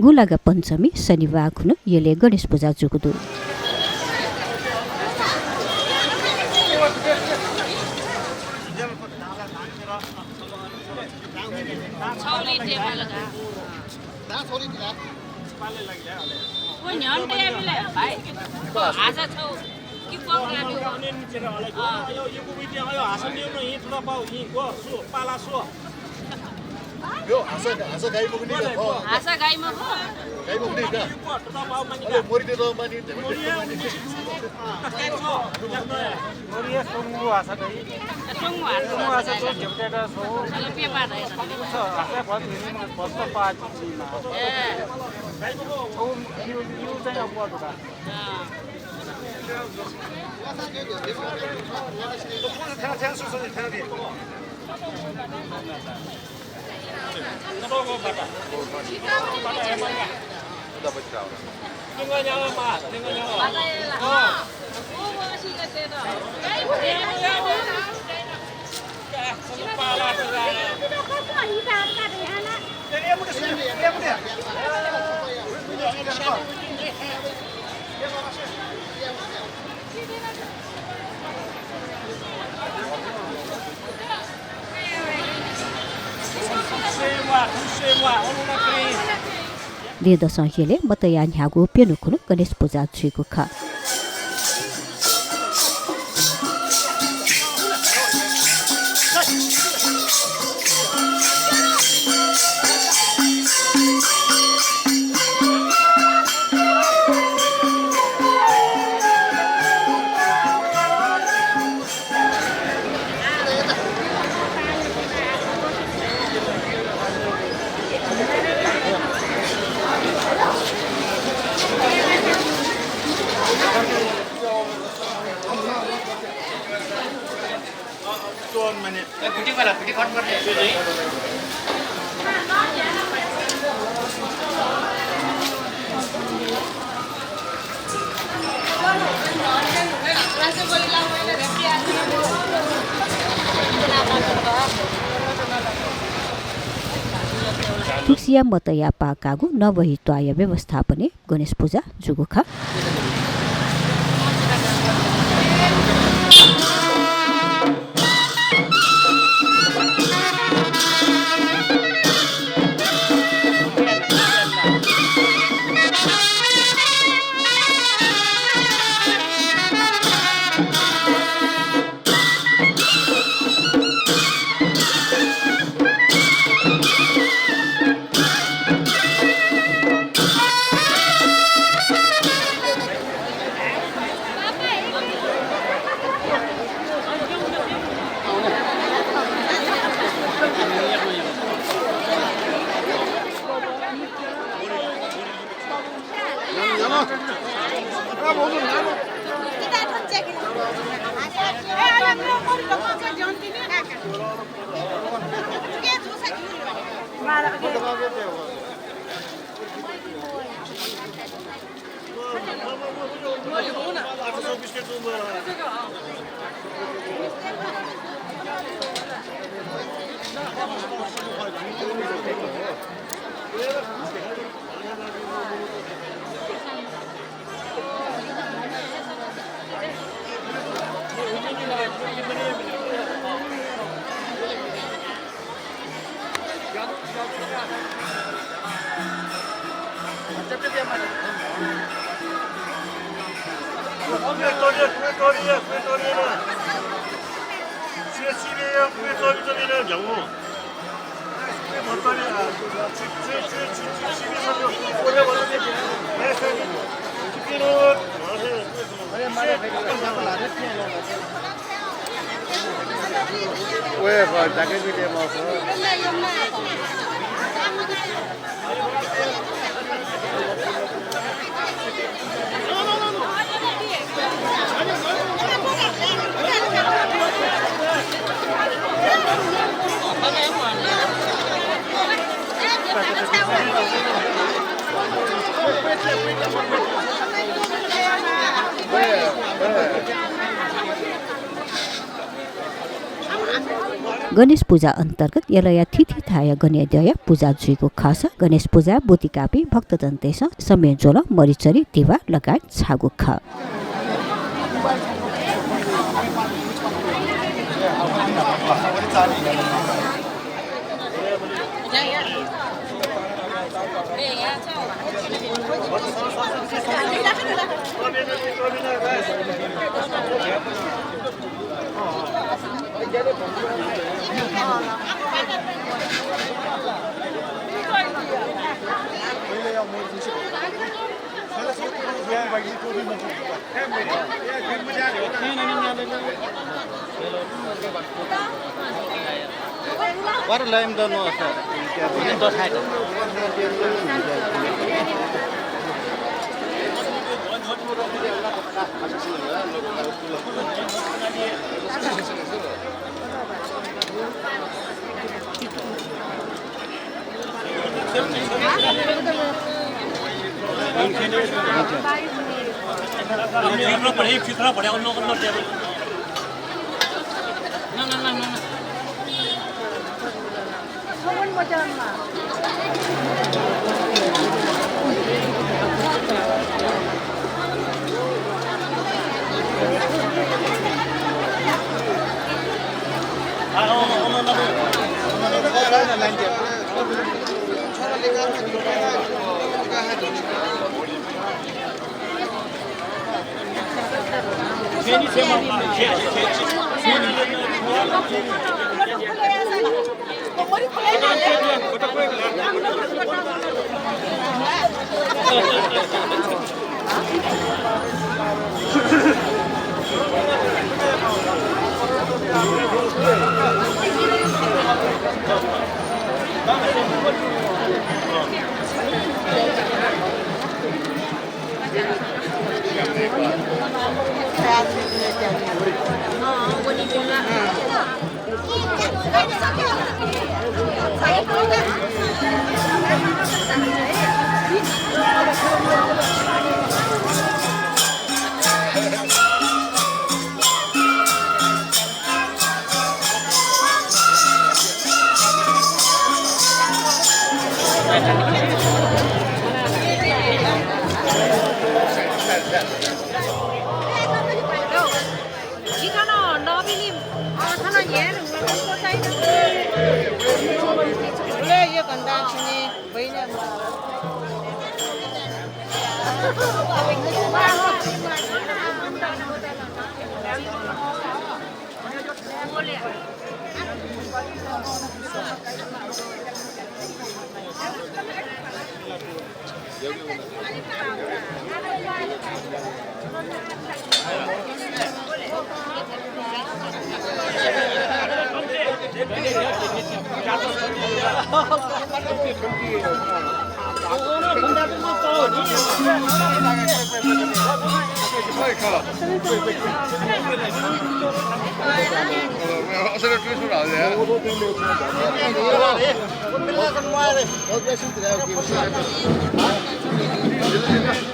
गुलागा पञ्चमी शनिबार खुनु यले गणेश पूजा जुगुदु यो हाँसा गाई बोक्ने हाँसा गाईमा गाई बोक्ने का अरे मोरी दे दो मानी मोरिया सोंगु हाँसा गाई सुँगु सोंगु हाँसा तो झेप्टेटा सो हाल्नु पेपा रहेछ छ हाँसा भनि बस्छ पाजी जिमा ए ओ यो चाहिँ अब बडुका लेदसं यले मतया न्यागु पेनु खुनु गणेश पूजा जुगु ख तुक्सिया मतया पाकागु नवहित्वाय व्यवस्थापने गणेश पूजा जुगु ख गणेश पूजा अन्तर्गत यलया थिथिथाय गणेद्वय पूजा जुइको खस गणेश पूजा बोतिकापी भक्तजन देश समेजोल मरिचरी दिवा लगायत छागु ख What lime don't know, sir. Ini dos hai. फिकरा पड़े उन लोगों को टेबल ना Gracias.